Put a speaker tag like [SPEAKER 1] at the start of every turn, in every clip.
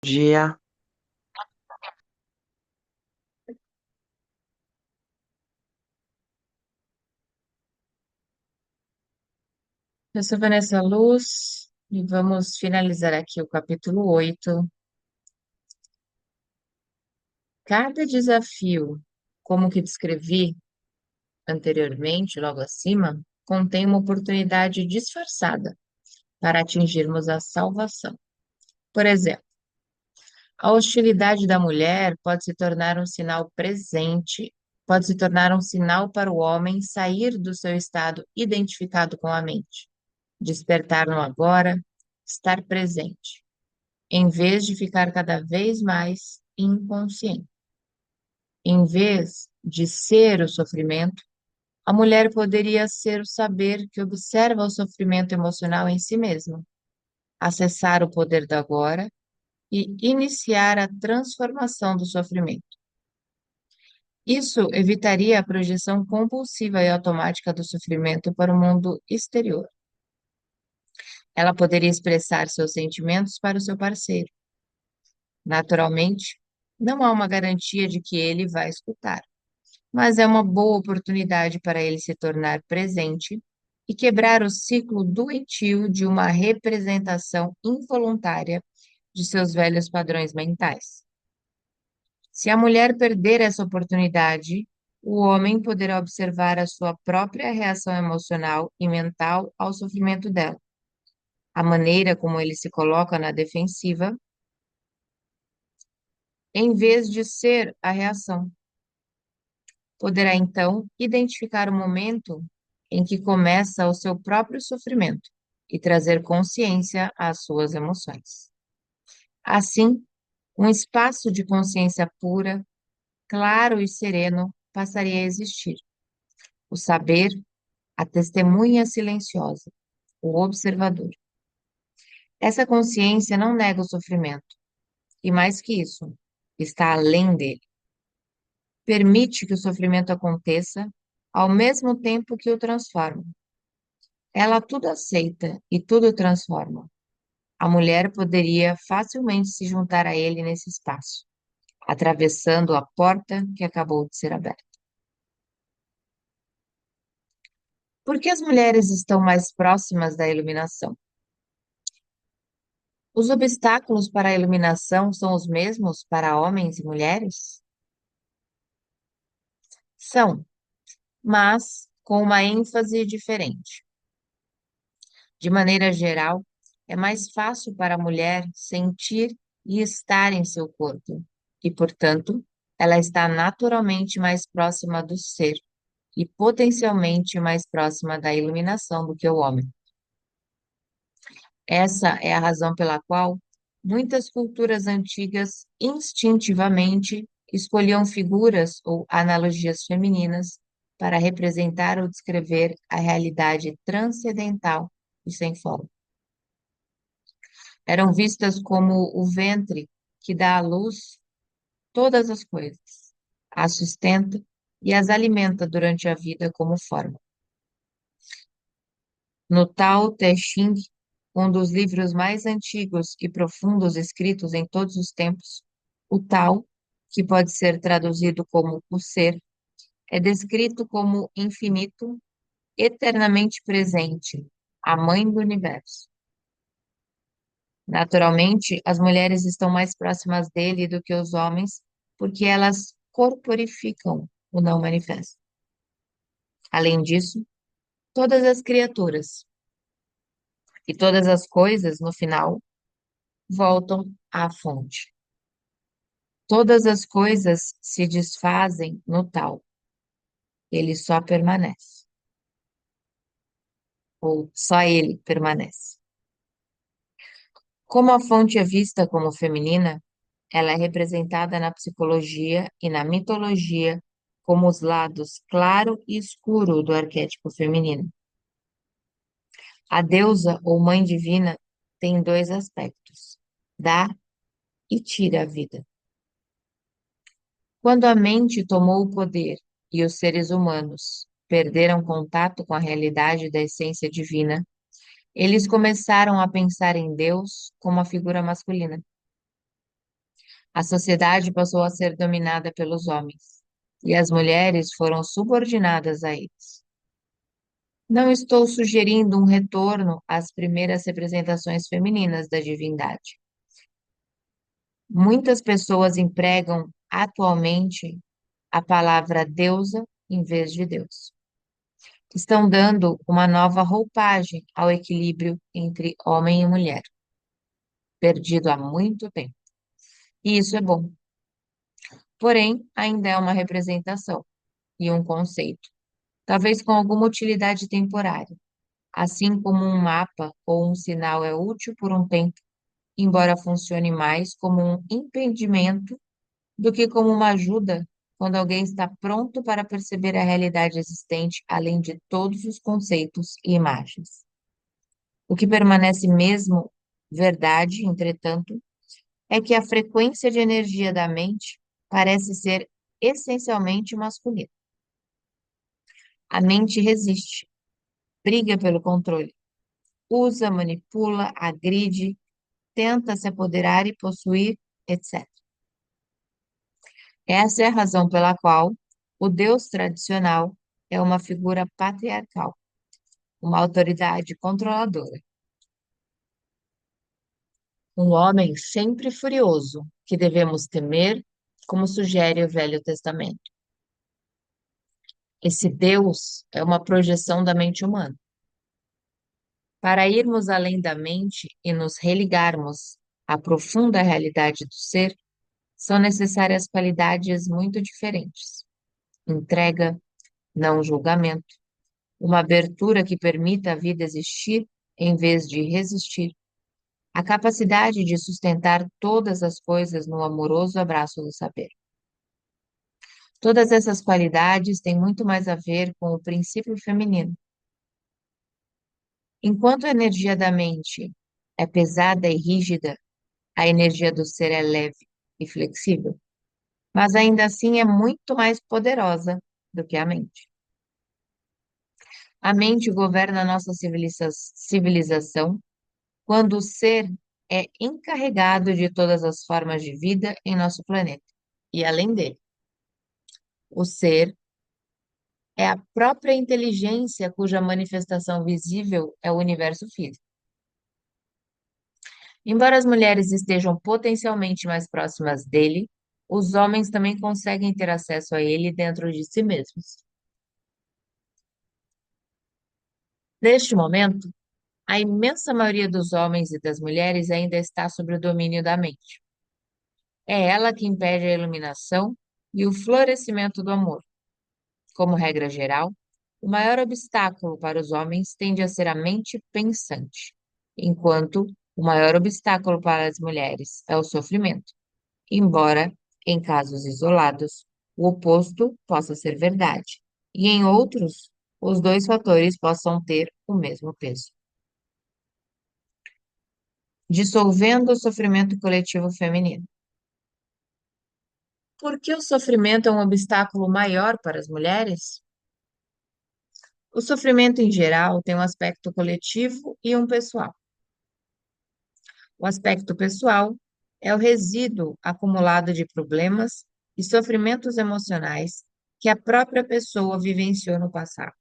[SPEAKER 1] Dia.
[SPEAKER 2] Eu sou Vanessa Luz e vamos finalizar aqui o capítulo 8. Cada desafio, como que descrevi anteriormente, logo acima, contém uma oportunidade disfarçada para atingirmos a salvação. Por exemplo, a hostilidade da mulher pode se tornar um sinal presente, pode se tornar um sinal para o homem sair do seu estado identificado com a mente, despertar no agora, estar presente, em vez de ficar cada vez mais inconsciente. Em vez de ser o sofrimento, a mulher poderia ser o saber que observa o sofrimento emocional em si mesma, acessar o poder do agora e iniciar a transformação do sofrimento. Isso evitaria a projeção compulsiva e automática do sofrimento para o mundo exterior. Ela poderia expressar seus sentimentos para o seu parceiro. Naturalmente, não há uma garantia de que ele vai escutar, mas é uma boa oportunidade para ele se tornar presente e quebrar o ciclo doentio de uma representação involuntária de seus velhos padrões mentais. Se a mulher perder essa oportunidade, o homem poderá observar a sua própria reação emocional e mental ao sofrimento dela, a maneira como ele se coloca na defensiva, em vez de ser a reação. Poderá então identificar o momento em que começa o seu próprio sofrimento e trazer consciência às suas emoções. Assim, um espaço de consciência pura, claro e sereno passaria a existir. O saber, a testemunha silenciosa, o observador. Essa consciência não nega o sofrimento, e mais que isso, está além dele. Permite que o sofrimento aconteça ao mesmo tempo que o transforma. Ela tudo aceita e tudo transforma. A mulher poderia facilmente se juntar a ele nesse espaço, atravessando a porta que acabou de ser aberta. Por que as mulheres estão mais próximas da iluminação? Os obstáculos para a iluminação são os mesmos para homens e mulheres? São, mas com uma ênfase diferente. De maneira geral, é mais fácil para a mulher sentir e estar em seu corpo, e, portanto, ela está naturalmente mais próxima do ser e potencialmente mais próxima da iluminação do que o homem. Essa é a razão pela qual muitas culturas antigas instintivamente escolhiam figuras ou analogias femininas para representar ou descrever a realidade transcendental e sem forma. Eram vistas como o ventre que dá à luz todas as coisas, as sustenta e as alimenta durante a vida como forma. No Tao Te Ching, um dos livros mais antigos e profundos escritos em todos os tempos, o Tao, que pode ser traduzido como o ser, é descrito como infinito, eternamente presente, a mãe do universo. Naturalmente, as mulheres estão mais próximas dele do que os homens, porque elas corporificam o não manifesto. Além disso, todas as criaturas e todas as coisas, no final, voltam à fonte. Todas as coisas se desfazem no tal, ele só permanece, ou só ele permanece. Como a fonte é vista como feminina, ela é representada na psicologia e na mitologia como os lados claro e escuro do arquétipo feminino. A deusa ou mãe divina tem dois aspectos: dá e tira a vida. Quando a mente tomou o poder e os seres humanos perderam contato com a realidade da essência divina, eles começaram a pensar em Deus como a figura masculina. A sociedade passou a ser dominada pelos homens, e as mulheres foram subordinadas a eles. Não estou sugerindo um retorno às primeiras representações femininas da divindade. Muitas pessoas empregam atualmente a palavra deusa em vez de Deus. Estão dando uma nova roupagem ao equilíbrio entre homem e mulher, perdido há muito tempo. E isso é bom. Porém, ainda é uma representação e um conceito, talvez com alguma utilidade temporária. Assim como um mapa ou um sinal é útil por um tempo, embora funcione mais como um impedimento do que como uma ajuda quando alguém está pronto para perceber a realidade existente, além de todos os conceitos e imagens. O que permanece mesmo verdade, entretanto, é que a frequência de energia da mente parece ser essencialmente masculina. A mente resiste, briga pelo controle, usa, manipula, agride, tenta se apoderar e possuir, etc. Essa é a razão pela qual o Deus tradicional é uma figura patriarcal, uma autoridade controladora, um homem sempre furioso que devemos temer, como sugere o Velho Testamento. Esse Deus é uma projeção da mente humana. Para irmos além da mente e nos religarmos à profunda realidade do ser, são necessárias qualidades muito diferentes: entrega, não julgamento, uma abertura que permita a vida existir em vez de resistir, a capacidade de sustentar todas as coisas no amoroso abraço do saber. Todas essas qualidades têm muito mais a ver com o princípio feminino. Enquanto a energia da mente é pesada e rígida, a energia do ser é leve e flexível, mas ainda assim é muito mais poderosa do que a mente. A mente governa a nossa civilização quando o ser é encarregado de todas as formas de vida em nosso planeta e além dele. O ser é a própria inteligência cuja manifestação visível é o universo físico. Embora as mulheres estejam potencialmente mais próximas dele, os homens também conseguem ter acesso a ele dentro de si mesmos. Neste momento, a imensa maioria dos homens e das mulheres ainda está sob o domínio da mente. É ela que impede a iluminação e o florescimento do amor. Como regra geral, o maior obstáculo para os homens tende a ser a mente pensante, enquanto o maior obstáculo para as mulheres é o sofrimento, embora, em casos isolados, o oposto possa ser verdade, e em outros, os dois fatores possam ter o mesmo peso. Dissolvendo o sofrimento coletivo feminino. Por que o sofrimento é um obstáculo maior para as mulheres? O sofrimento, em geral, tem um aspecto coletivo e um pessoal. O aspecto pessoal é o resíduo acumulado de problemas e sofrimentos emocionais que a própria pessoa vivenciou no passado.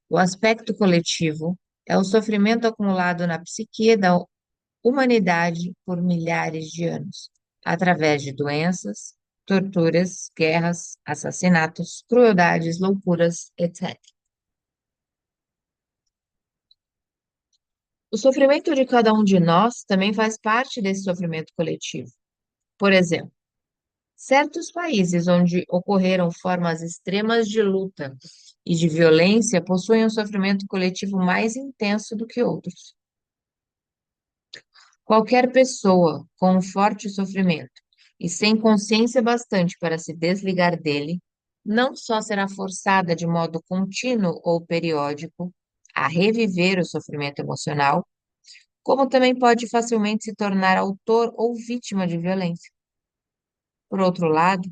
[SPEAKER 2] O aspecto coletivo é o sofrimento acumulado na psique da humanidade por milhares de anos, através de doenças, torturas, guerras, assassinatos, crueldades, loucuras, etc. O sofrimento de cada um de nós também faz parte desse sofrimento coletivo. Por exemplo, certos países onde ocorreram formas extremas de luta e de violência possuem um sofrimento coletivo mais intenso do que outros. Qualquer pessoa com um forte sofrimento e sem consciência bastante para se desligar dele, não só será forçada de modo contínuo ou periódico a reviver o sofrimento emocional, como também pode facilmente se tornar autor ou vítima de violência. Por outro lado,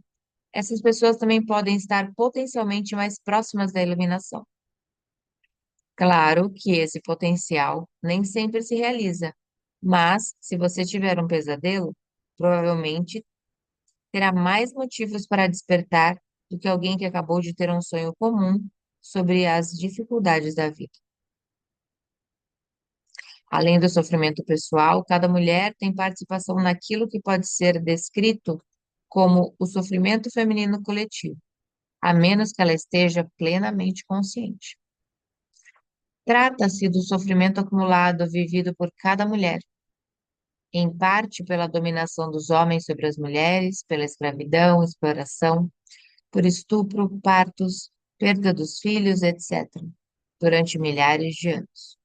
[SPEAKER 2] essas pessoas também podem estar potencialmente mais próximas da iluminação. Claro que esse potencial nem sempre se realiza, mas se você tiver um pesadelo, provavelmente terá mais motivos para despertar do que alguém que acabou de ter um sonho comum sobre as dificuldades da vida. Além do sofrimento pessoal, cada mulher tem participação naquilo que pode ser descrito como o sofrimento feminino coletivo, a menos que ela esteja plenamente consciente. Trata-se do sofrimento acumulado vivido por cada mulher, em parte pela dominação dos homens sobre as mulheres, pela escravidão, exploração, por estupro, partos, perda dos filhos, etc., durante milhares de anos.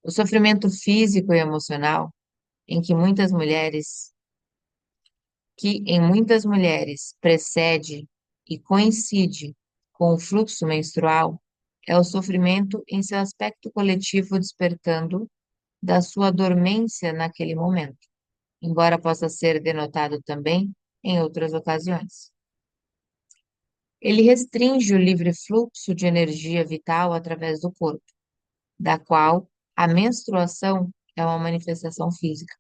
[SPEAKER 2] O sofrimento físico e emocional, em que muitas mulheres, que em muitas mulheres precede e coincide com o fluxo menstrual, é o sofrimento em seu aspecto coletivo despertando da sua dormência naquele momento, embora possa ser denotado também em outras ocasiões. Ele restringe o livre fluxo de energia vital através do corpo, da qual a menstruação é uma manifestação física.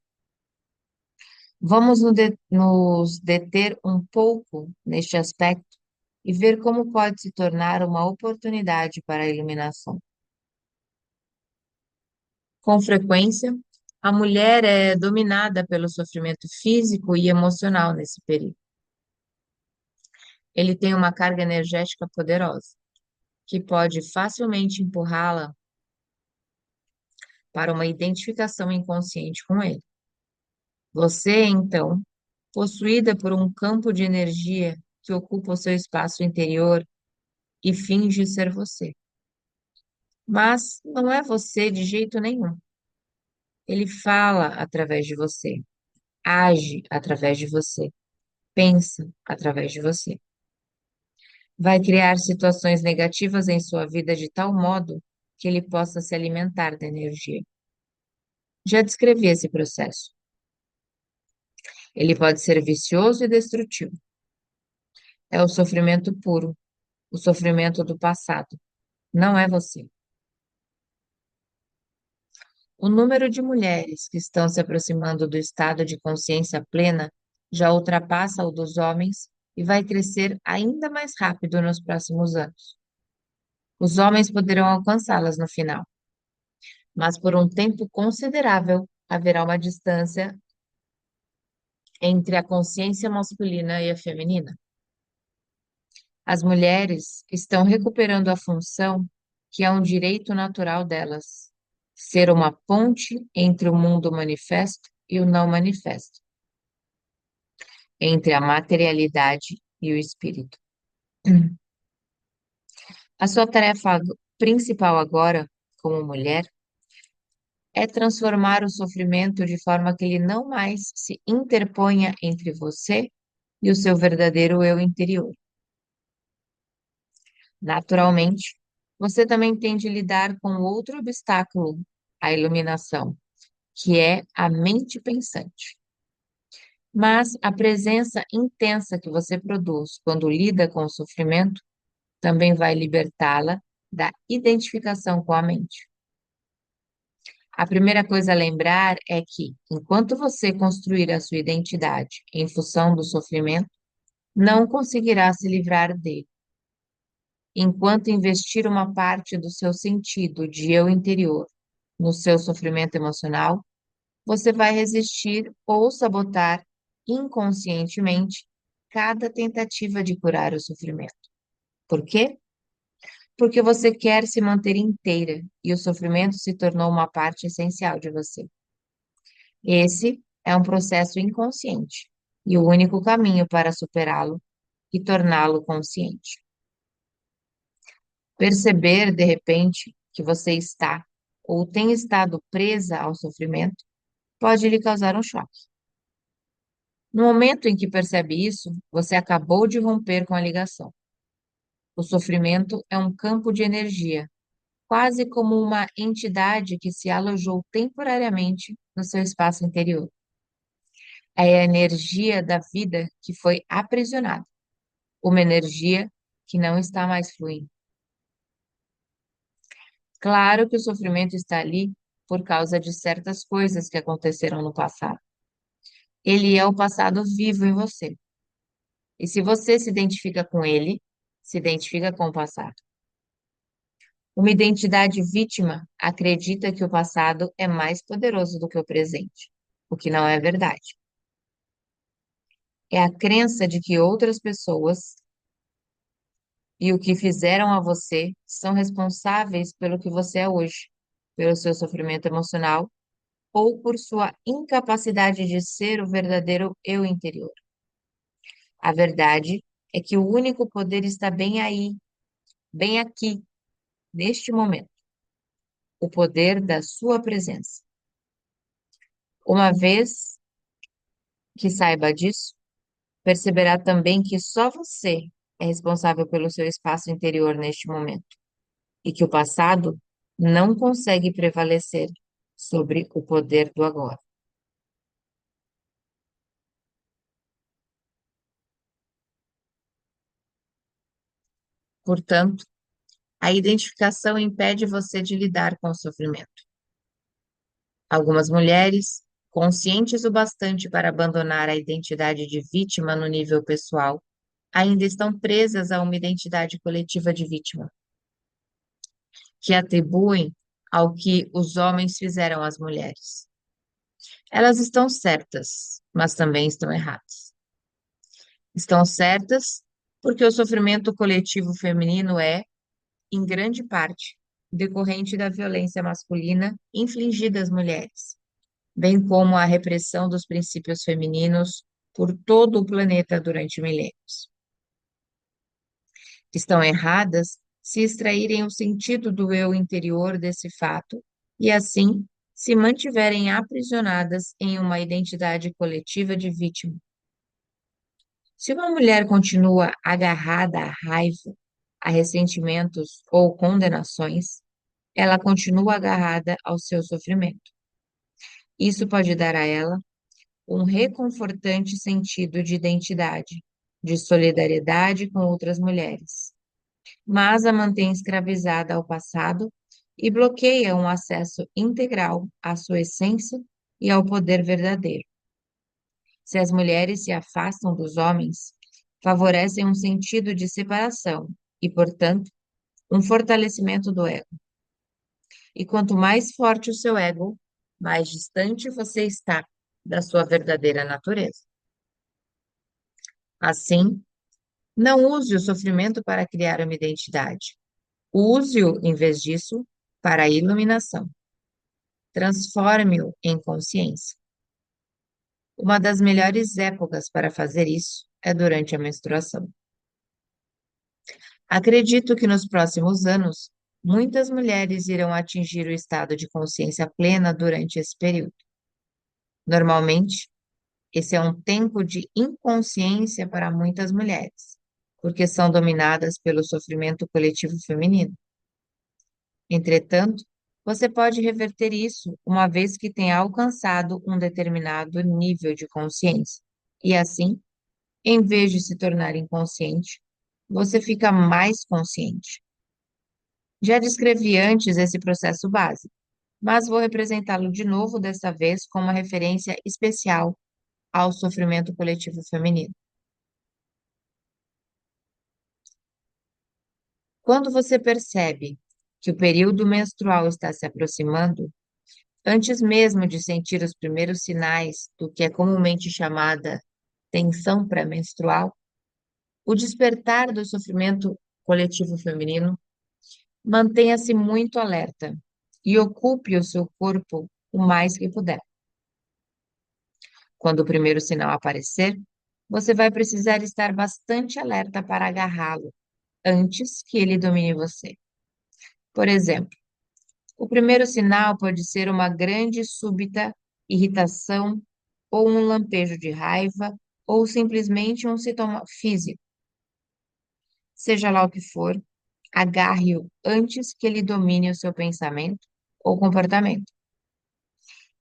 [SPEAKER 2] Vamos nos deter um pouco neste aspecto e ver como pode se tornar uma oportunidade para a iluminação. Com frequência, a mulher é dominada pelo sofrimento físico e emocional nesse período. Ele tem uma carga energética poderosa, que pode facilmente empurrá-la para uma identificação inconsciente com ele. Você, então, possuída por um campo de energia que ocupa o seu espaço interior e finge ser você. Mas não é você de jeito nenhum. Ele fala através de você, age através de você, pensa através de você. Vai criar situações negativas em sua vida de tal modo que ele possa se alimentar da energia. Já descrevi esse processo. Ele pode ser vicioso e destrutivo. É o sofrimento puro, o sofrimento do passado. Não é você. O número de mulheres que estão se aproximando do estado de consciência plena já ultrapassa o dos homens e vai crescer ainda mais rápido nos próximos anos. Os homens poderão alcançá-las no final, mas por um tempo considerável haverá uma distância entre a consciência masculina e a feminina. As mulheres estão recuperando a função que é um direito natural delas, ser uma ponte entre o mundo manifesto e o não manifesto, entre a materialidade e o espírito. A sua tarefa principal agora, como mulher, é transformar o sofrimento de forma que ele não mais se interponha entre você e o seu verdadeiro eu interior. Naturalmente, você também tem de lidar com outro obstáculo à iluminação, que é a mente pensante. Mas a presença intensa que você produz quando lida com o sofrimento também vai libertá-la da identificação com a mente. A primeira coisa a lembrar é que, enquanto você construir a sua identidade em função do sofrimento, não conseguirá se livrar dele. Enquanto investir uma parte do seu sentido de eu interior no seu sofrimento emocional, você vai resistir ou sabotar inconscientemente cada tentativa de curar o sofrimento. Por quê? Porque você quer se manter inteira e o sofrimento se tornou uma parte essencial de você. Esse é um processo inconsciente e o único caminho para superá-lo e torná-lo consciente. Perceber, de repente, que você está ou tem estado presa ao sofrimento pode lhe causar um choque. No momento em que percebe isso, você acabou de romper com a ligação. O sofrimento é um campo de energia, quase como uma entidade que se alojou temporariamente no seu espaço interior. É a energia da vida que foi aprisionada, uma energia que não está mais fluindo. Claro que o sofrimento está ali por causa de certas coisas que aconteceram no passado. Ele é o passado vivo em você. E se você se identifica com ele, se identifica com o passado. Uma identidade vítima acredita que o passado é mais poderoso do que o presente, o que não é verdade. É a crença de que outras pessoas e o que fizeram a você são responsáveis pelo que você é hoje, pelo seu sofrimento emocional ou por sua incapacidade de ser o verdadeiro eu interior. A verdade é que o único poder está bem aí, bem aqui, neste momento, o poder da sua presença. Uma vez que saiba disso, perceberá também que só você é responsável pelo seu espaço interior neste momento e que o passado não consegue prevalecer sobre o poder do agora. Portanto, a identificação impede você de lidar com o sofrimento. Algumas mulheres, conscientes o bastante para abandonar a identidade de vítima no nível pessoal, ainda estão presas a uma identidade coletiva de vítima, que atribuem ao que os homens fizeram às mulheres. Elas estão certas, mas também estão erradas. Estão certas porque o sofrimento coletivo feminino é, em grande parte, decorrente da violência masculina infligida às mulheres, bem como a repressão dos princípios femininos por todo o planeta durante milênios. Estão erradas se extraírem o sentido do eu interior desse fato e, assim, se mantiverem aprisionadas em uma identidade coletiva de vítima. Se uma mulher continua agarrada à raiva, a ressentimentos ou condenações, ela continua agarrada ao seu sofrimento. Isso pode dar a ela um reconfortante sentido de identidade, de solidariedade com outras mulheres, mas a mantém escravizada ao passado e bloqueia um acesso integral à sua essência e ao poder verdadeiro. Se as mulheres se afastam dos homens, favorecem um sentido de separação e, portanto, um fortalecimento do ego. E quanto mais forte o seu ego, mais distante você está da sua verdadeira natureza. Assim, não use o sofrimento para criar uma identidade. Use-o, em vez disso, para a iluminação. Transforme-o em consciência. Uma das melhores épocas para fazer isso é durante a menstruação. Acredito que nos próximos anos, muitas mulheres irão atingir o estado de consciência plena durante esse período. Normalmente, esse é um tempo de inconsciência para muitas mulheres, porque são dominadas pelo sofrimento coletivo feminino. Entretanto, você pode reverter isso uma vez que tenha alcançado um determinado nível de consciência. E assim, em vez de se tornar inconsciente, você fica mais consciente. Já descrevi antes esse processo básico, mas vou representá-lo de novo desta vez com uma referência especial ao sofrimento coletivo feminino. Quando você percebe que o período menstrual está se aproximando, antes mesmo de sentir os primeiros sinais do que é comumente chamada tensão pré-menstrual, o despertar do sofrimento coletivo feminino, mantenha-se muito alerta e ocupe o seu corpo o mais que puder. Quando o primeiro sinal aparecer, você vai precisar estar bastante alerta para agarrá-lo antes que ele domine você. Por exemplo, o primeiro sinal pode ser uma grande súbita irritação ou um lampejo de raiva ou simplesmente um sintoma físico. Seja lá o que for, agarre-o antes que ele domine o seu pensamento ou comportamento.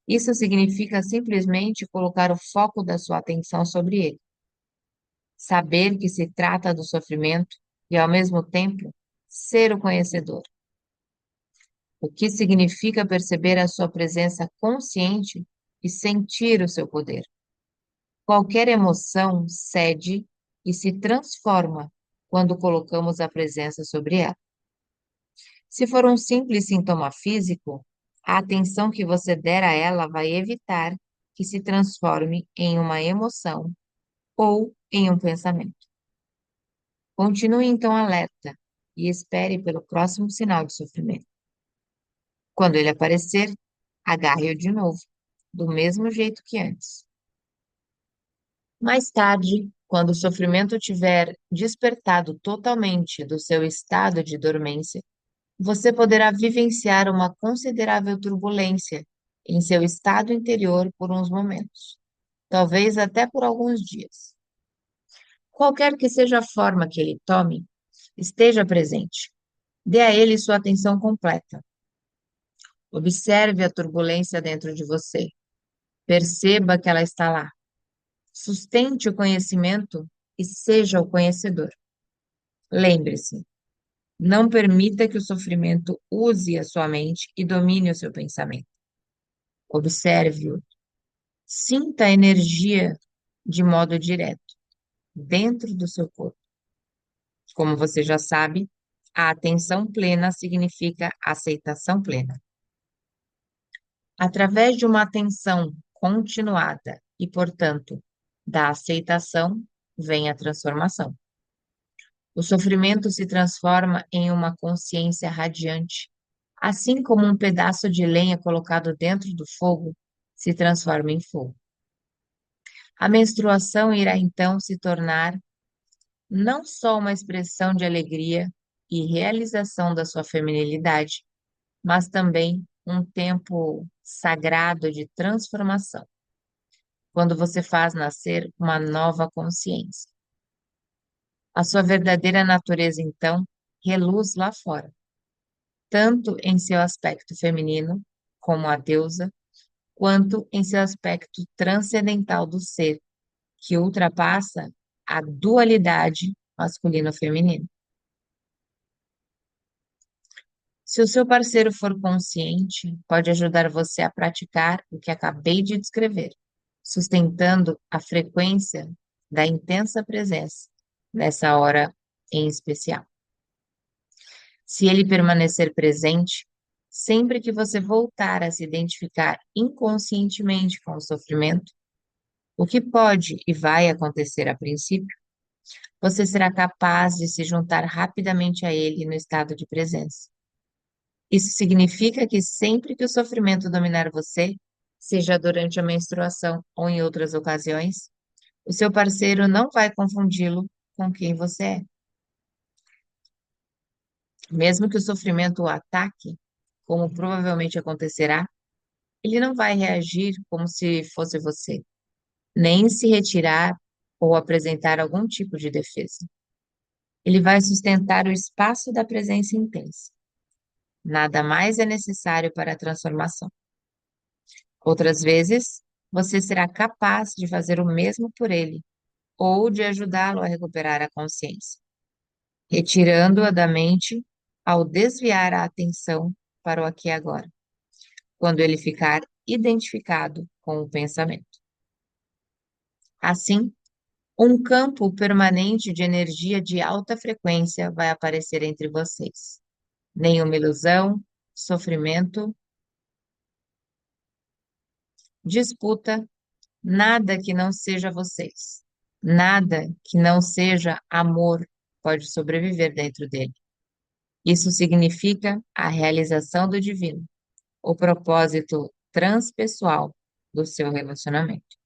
[SPEAKER 2] Isso significa simplesmente colocar o foco da sua atenção sobre ele. Saber que se trata do sofrimento e, ao mesmo tempo, ser o conhecedor. O que significa perceber a sua presença consciente e sentir o seu poder. Qualquer emoção cede e se transforma quando colocamos a presença sobre ela. Se for um simples sintoma físico, a atenção que você der a ela vai evitar que se transforme em uma emoção ou em um pensamento. Continue então alerta e espere pelo próximo sinal de sofrimento. Quando ele aparecer, agarre-o de novo, do mesmo jeito que antes. Mais tarde, quando o sofrimento tiver despertado totalmente do seu estado de dormência, você poderá vivenciar uma considerável turbulência em seu estado interior por uns momentos, talvez até por alguns dias. Qualquer que seja a forma que ele tome, esteja presente. Dê a ele sua atenção completa. Observe a turbulência dentro de você. Perceba que ela está lá. Sustente o conhecimento e seja o conhecedor. Lembre-se, não permita que o sofrimento use a sua mente e domine o seu pensamento. Observe-o. Sinta a energia de modo direto, dentro do seu corpo. Como você já sabe, a atenção plena significa aceitação plena. Através de uma atenção continuada e, portanto, da aceitação, vem a transformação. O sofrimento se transforma em uma consciência radiante, assim como um pedaço de lenha colocado dentro do fogo se transforma em fogo. A menstruação irá então se tornar não só uma expressão de alegria e realização da sua feminilidade, mas também um tempo sagrado de transformação, quando você faz nascer uma nova consciência. A sua verdadeira natureza, então, reluz lá fora, tanto em seu aspecto feminino, como a deusa, quanto em seu aspecto transcendental do ser, que ultrapassa a dualidade masculino-feminino. Se o seu parceiro for consciente, pode ajudar você a praticar o que acabei de descrever, sustentando a frequência da intensa presença nessa hora em especial. Se ele permanecer presente, sempre que você voltar a se identificar inconscientemente com o sofrimento, o que pode e vai acontecer a princípio, você será capaz de se juntar rapidamente a ele no estado de presença. Isso significa que sempre que o sofrimento dominar você, seja durante a menstruação ou em outras ocasiões, o seu parceiro não vai confundi-lo com quem você é. Mesmo que o sofrimento o ataque, como provavelmente acontecerá, ele não vai reagir como se fosse você, nem se retirar ou apresentar algum tipo de defesa. Ele vai sustentar o espaço da presença intensa. Nada mais é necessário para a transformação. Outras vezes, você será capaz de fazer o mesmo por ele ou de ajudá-lo a recuperar a consciência, retirando-a da mente ao desviar a atenção para o aqui e agora, quando ele ficar identificado com o pensamento. Assim, um campo permanente de energia de alta frequência vai aparecer entre vocês. Nenhuma ilusão, sofrimento, disputa, nada que não seja vocês. Nada que não seja amor pode sobreviver dentro dele. Isso significa a realização do divino, o propósito transpessoal do seu relacionamento.